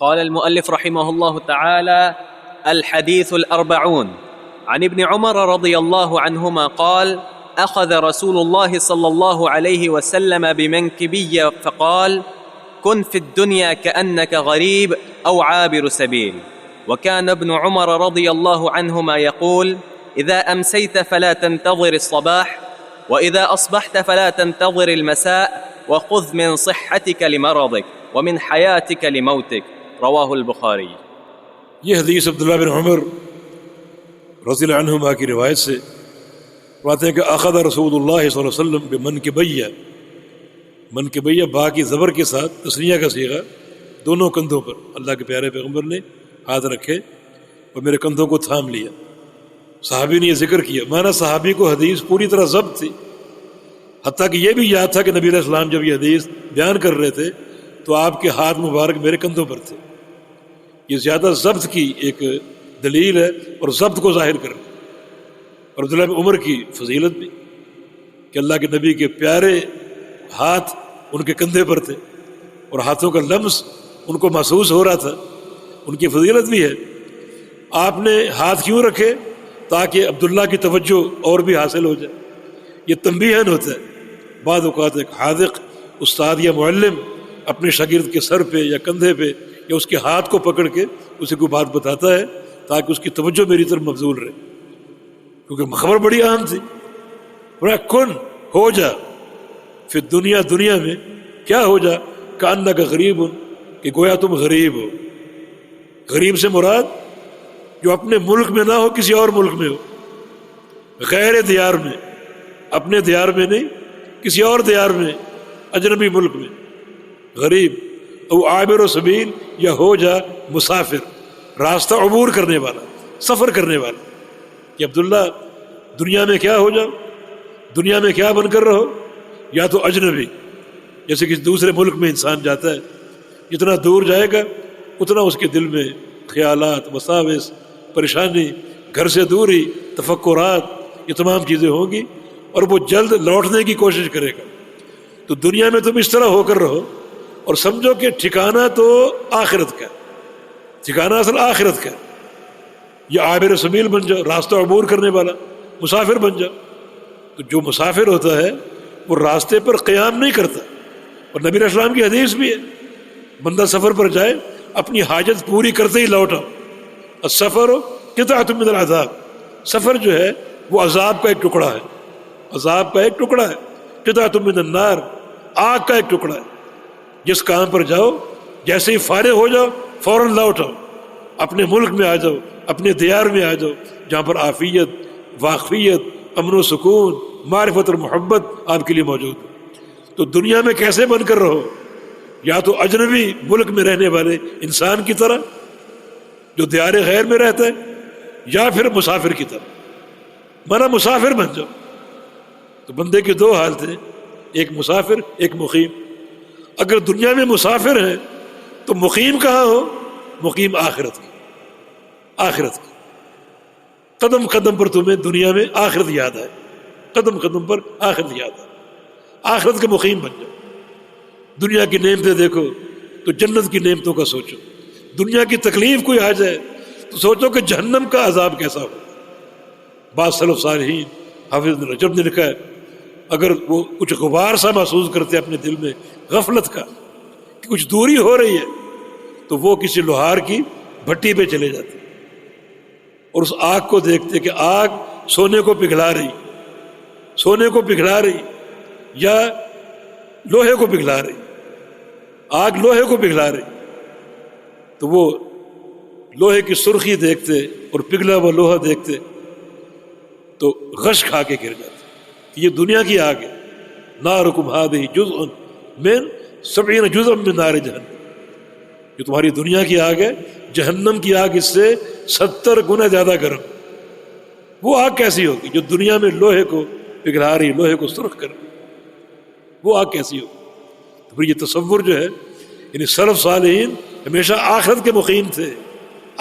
قال المؤلف رحمه الله تعالى: الحديث الأربعون. عن ابن عمر رضي الله عنهما قال: أخذ رسول الله صلى الله عليه وسلم بمنكبي فقال: كن في الدنيا كأنك غريب أو عابر سبيل. وكان ابن عمر رضي الله عنهما يقول: إذا أمسيت فلا تنتظر الصباح، وإذا أصبحت فلا تنتظر المساء، وخذ من صحتك لمرضك ومن حياتك لموتك. رواہ البخاری۔ یہ حدیث عبداللہ بن عمر رضی اللہ عنہما کی روایت سے بات ہے کہ اخذ رسول اللہ صلی اللہ علیہ وسلم بمنکبیہ، منکبیہ با کی زبر کے ساتھ تثنیہ کا صیغہ، دونوں کندھوں پر اللہ کے پیارے پیغمبر نے ہاتھ رکھے اور میرے کندھوں کو تھام لیا۔ صحابی نے یہ ذکر کیا، مانا صحابی کو حدیث پوری طرح ضبط تھی، حتیٰ کہ یہ بھی یاد تھا کہ نبی علیہ السلام جب یہ حدیث بیان کر رہے تھے تو آپ کے ہاتھ مبارک میرے کندھوں پر تھے۔ یہ زیادہ ضبط کی ایک دلیل ہے اور ضبط کو ظاہر کر رہے اور عبداللہ بن عمر کی فضیلت بھی کہ اللہ کے نبی کے پیارے ہاتھ ان کے کندھے پر تھے اور ہاتھوں کا لمس ان کو محسوس ہو رہا تھا، ان کی فضیلت بھی ہے۔ آپ نے ہاتھ کیوں رکھے؟ تاکہ عبداللہ کی توجہ اور بھی حاصل ہو جائے۔ یہ تنبیہن ہوتا ہے، بعض اوقات ایک حاذق استاد یا معلم اپنے شاگرد کے سر پہ یا کندھے پہ یا اس کے ہاتھ کو پکڑ کے اسے کوئی بات بتاتا ہے تاکہ اس کی توجہ میری طرف مبذول رہے، کیونکہ خبر بڑی اہم تھی۔ بڑا کن ہو جا پھر دنیا میں کیا ہو جا، کأنک غریب، کہ گویا تم غریب ہو۔ غریب سے مراد جو اپنے ملک میں نہ ہو، کسی اور ملک میں ہو، غیر دیار میں، اپنے دیار میں نہیں، کسی اور دیار میں، اجنبی ملک میں غریب۔ او عابر و سبیل، یا ہو جا مسافر، راستہ عبور کرنے والا، سفر کرنے والا۔ کہ عبداللہ دنیا میں کیا ہو جاؤ، دنیا میں کیا بن کر رہو، یا تو اجنبی، جیسے کسی دوسرے ملک میں انسان جاتا ہے، جتنا دور جائے گا اتنا اس کے دل میں خیالات، وساوس، پریشانی، گھر سے دوری، تفکرات، یہ تمام چیزیں ہوں گی اور وہ جلد لوٹنے کی کوشش کرے گا۔ تو دنیا میں تم اس طرح ہو کر رہو اور سمجھو کہ ٹھکانہ تو آخرت کا، ٹھکانہ اصل آخرت کا۔ یہ عابر سبیل بن جاؤ، راستہ عبور کرنے والا، مسافر بن جاؤ۔ تو جو مسافر ہوتا ہے وہ راستے پر قیام نہیں کرتا، اور نبی علیہ السلام کی حدیث بھی ہے، بندہ سفر پر جائے اپنی حاجت پوری کرتے ہی لوٹ آؤ۔ السفر قطعۃ من العذاب، سفر جو ہے وہ عذاب کا ایک ٹکڑا ہے، عذاب کا ایک ٹکڑا ہے۔ قطعۃ من النار، آگ کا ایک ٹکڑا ہے۔ جس کام پر جاؤ جیسے ہی فارغ ہو جاؤ فوراً لوٹ آؤ، اپنے ملک میں آ جاؤ، اپنے دیار میں آ جاؤ جہاں پر عافیت، واقفیت، امن و سکون، معرفت اور محبت آپ کے لیے موجود ہے۔ تو دنیا میں کیسے بن کر رہو، یا تو اجنبی ملک میں رہنے والے انسان کی طرح جو دیار غیر میں رہتا ہے، یا پھر مسافر کی طرح، مانا مسافر بن جاؤ۔ تو بندے کی دو حالت ہیں، ایک مسافر، ایک مقیم۔ اگر دنیا میں مسافر ہیں تو مقیم کہاں ہو؟ مقیم آخرت کی، آخرت کی۔ قدم قدم پر تمہیں دنیا میں آخرت یاد آئے، قدم قدم پر آخرت یاد آئے، آخرت کے مقیم بن جاؤ۔ دنیا کی نعمتیں دیکھو تو جنت کی نعمتوں کا سوچو، دنیا کی تکلیف کوئی آ جائے تو سوچو کہ جہنم کا عذاب کیسا ہو۔ بعض سلف صالحین، حافظ ابن رجب نے لکھا ہے، اگر وہ کچھ غبار سا محسوس کرتے اپنے دل میں غفلت کا کہ کچھ دوری ہو رہی ہے، تو وہ کسی لوہار کی بھٹی پہ چلے جاتے اور اس آگ کو دیکھتے کہ آگ سونے کو پگھلا رہی، سونے کو پگھلا رہی یا لوہے کو پگھلا رہی، آگ لوہے کو پگھلا رہی، تو وہ لوہے کی سرخی دیکھتے اور پگھلا ہوا لوہا دیکھتے تو غش کھا کے گر جاتے۔ یہ دنیا کی آگ ہے، نارکم ہذہ جزء من 70 جزءا من نار جہنم، یہ تمہاری دنیا کی آگ ہے، جہنم کی آگ اس سے 70 گنا زیادہ گرم۔ وہ آگ کیسی ہوگی جو دنیا میں لوہے کو پگھلا رہی، لوہے کو سرخ کر رہی، وہ آگ کیسی ہوگی؟ تو پھر یہ تصور جو ہے، یعنی سلف صالحین ہمیشہ آخرت کے مقیم تھے،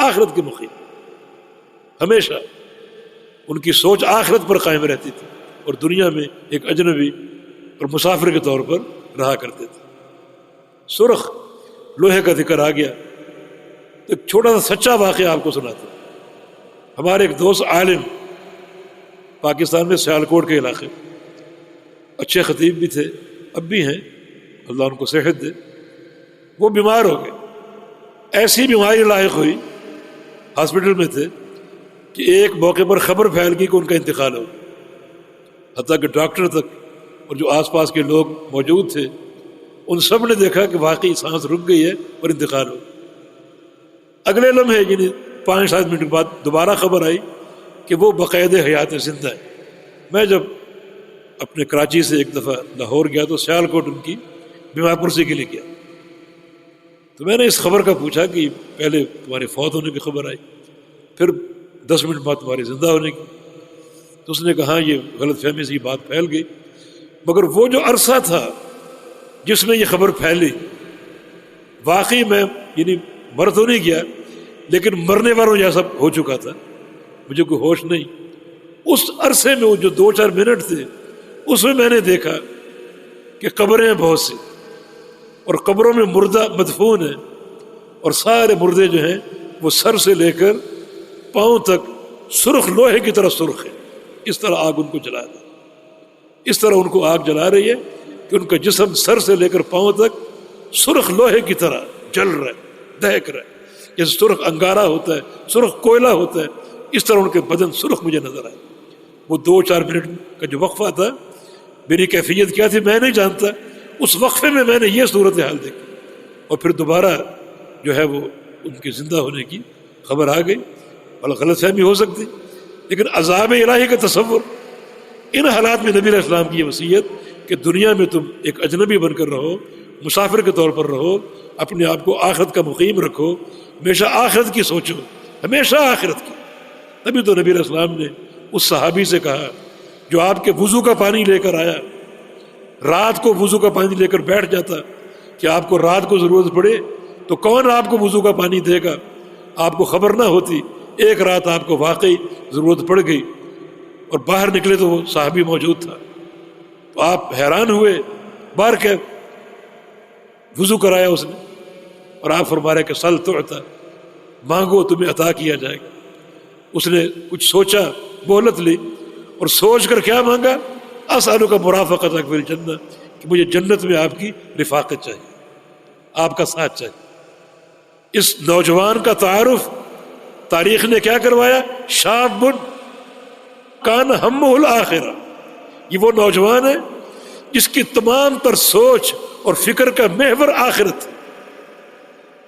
آخرت کے مقیم، ہمیشہ ان کی سوچ آخرت پر قائم رہتی تھی اور دنیا میں ایک اجنبی اور مسافر کے طور پر رہا کرتے تھے۔ سرخ لوہے کا ذکر آ گیا ایک چھوٹا سا سچا واقعہ آپ کو سناتا ہوں۔ ہمارے ایک دوست عالم پاکستان میں سیالکوٹ کے علاقے، اچھے خطیب بھی تھے، اب بھی ہیں، اللہ ان کو صحت دے، وہ بیمار ہو گئے۔ ایسی بیماری لاحق ہوئی، ہاسپٹل میں تھے، کہ ایک موقع پر خبر پھیل گئی کہ ان کا انتقال ہو، حتیٰ کہ ڈاکٹر تک اور جو آس پاس کے لوگ موجود تھے ان سب نے دیکھا کہ واقعی سانس رک گئی ہے اور انتقال ہو۔ اگلے لمحے یعنی 5-7 منٹ بعد دوبارہ خبر آئی کہ وہ بقید حیات زندہ ہے۔ میں جب اپنے کراچی سے ایک دفعہ لاہور گیا تو سیالکوٹ ان کی بیمار پرسی کے لیے گیا، تو میں نے اس خبر کا پوچھا کہ پہلے تمہارے فوت ہونے کی خبر آئی، پھر 10 منٹ بعد تمہارے زندہ ہونے کی، تو اس نے کہا یہ غلط فہمی سے یہ بات پھیل گئی، مگر وہ جو عرصہ تھا جس میں یہ خبر پھیلی، واقعی میں یعنی مر تو نہیں گیا لیکن مرنے والوں جیسا ہو چکا تھا، مجھے کوئی ہوش نہیں۔ اس عرصے میں وہ جو 2-4 منٹ تھے اس میں میں نے دیکھا کہ قبریں بہت سی، اور قبروں میں مردہ مدفون ہیں، اور سارے مردے جو ہیں وہ سر سے لے کر پاؤں تک سرخ لوہے کی طرح سرخ ہے۔ اس طرح آگ ان کو جلا دی، اس طرح ان کو آگ جلا رہی ہے کہ ان کا جسم سر سے لے کر پاؤں تک سرخ لوہے کی طرح جل رہا ہے، دہک رہا ہے، جیسے سرخ انگارہ ہوتا ہے، سرخ کوئلہ ہوتا ہے، اس طرح ان کے بدن سرخ مجھے نظر آئے۔ وہ 2-4 منٹ کا جو وقفہ تھا، میری کیفیت کیا تھی میں نہیں جانتا، اس وقفے میں میں نے یہ صورتحال دیکھی، اور پھر دوبارہ جو ہے وہ ان کے زندہ ہونے کی خبر آ گئی۔ اور غلط فہمی ہو سکتی، لیکن عذاب الہی کا تصور، ان حالات میں نبی علیہ السلام کی یہ وصیت کہ دنیا میں تم ایک اجنبی بن کر رہو، مسافر کے طور پر رہو، اپنے آپ کو آخرت کا مقیم رکھو، ہمیشہ آخرت کی سوچو، ہمیشہ آخرت کی۔ تبھی تو نبی علیہ السلام نے اس صحابی سے کہا جو آپ کے وضو کا پانی لے کر آیا، رات کو وضو کا پانی لے کر بیٹھ جاتا کہ آپ کو رات کو ضرورت پڑے تو کون آپ کو وضو کا پانی دے گا، آپ کو خبر نہ ہوتی، ایک رات آپ کو واقعی ضرورت پڑ گئی اور باہر نکلے تو وہ صحابی موجود تھا، تو آپ حیران ہوئے، باہر کے وضو کرایا اس نے، اور آپ فرما رہے کہ سل تعطیٰ، مانگو تمہیں عطا کیا جائے گا۔ اس نے کچھ سوچا، مہلت لی، اور سوچ کر کیا مانگا، اسألک مرافقتک فی الجنہ، کہ مجھے جنت میں آپ کی رفاقت چاہیے، آپ کا ساتھ چاہیے۔ اس نوجوان کا تعارف تاریخ نے کیا کروایا، شاب کان ہمہ الآخرہ، یہ وہ نوجوان ہے جس کی تمام تر سوچ اور فکر کا محور آخرت ہے،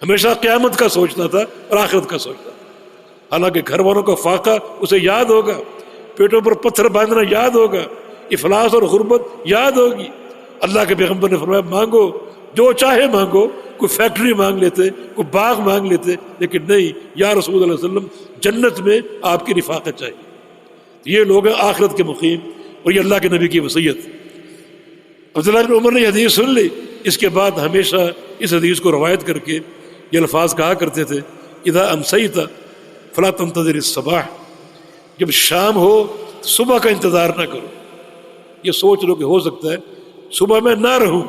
ہمیشہ قیامت کا سوچتا تھا اور آخرت کا سوچتا تھا۔ حالانکہ گھر والوں کا فاقہ اسے یاد ہوگا، پیٹوں پر پتھر باندھنا یاد ہوگا، افلاس اور غربت یاد ہوگی۔ اللہ کے پیغمبر نے فرمایا مانگو جو چاہے مانگو، کوئی فیکٹری مانگ لیتے، کوئی باغ مانگ لیتے، لیکن نہیں، یا رسول اللہ علیہ وسلم جنت میں آپ کی رفاقت چاہیے۔ یہ لوگ ہیں آخرت کے مقیم، اور یہ اللہ کے نبی کی وصیت۔ عبداللہ بن عمر نے یہ حدیث سن لی، اس کے بعد ہمیشہ اس حدیث کو روایت کر کے یہ الفاظ کہا کرتے تھے، اذا امسیت فلا تنتظر الصباح، جب شام ہو تو صبح کا انتظار نہ کرو، یہ سوچ لو کہ ہو سکتا ہے صبح میں نہ رہوں،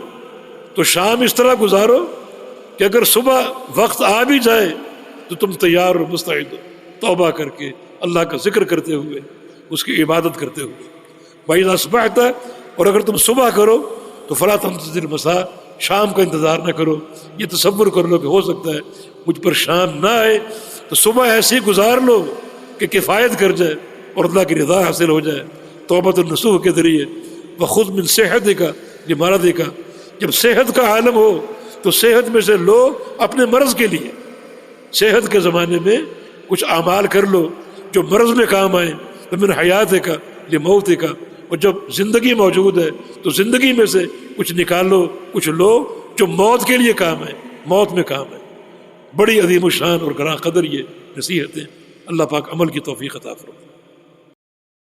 تو شام اس طرح گزارو کہ اگر صبح وقت آ بھی جائے تو تم تیار اور مستعد ہو، توبہ کر کے اللہ کا ذکر کرتے ہوئے، اس کی عبادت کرتے ہوئے۔ وَإِذَا أَصْبَحْتَ، اور اگر تم صبح کرو تو فَلَا تَنتَظِرْ الْمَسَاءَ، شام کا انتظار نہ کرو۔ یہ تصور کر لو کہ ہو سکتا ہے مجھ پر شام نہ آئے تو صبح ایسی گزار لو کہ کفایت کر جائے اور اللہ کی رضا حاصل ہو جائے، توبۃ النصوح کے ذریعے۔ وَخُذْ مِنْ صِحَّتِكَ لِمَرَضِكَ، جب صحت کا عالم ہو تو صحت میں سے لو اپنے مرض کے لیے، صحت کے زمانے میں کچھ اعمال کر لو جو مرض میں کام آئیں۔ وَمِنْ حَيَاتِكَ لِمَوْتِكَ، اور جب زندگی موجود ہے تو زندگی میں سے کچھ نکالو، کچھ لو جو موت کے لیے کام ہے، موت میں کام ہے۔ بڑی عظیم الشان اور گراں قدر یہ نصیحتیں، اللہ پاک عمل کی توفیق عطا فرمائے۔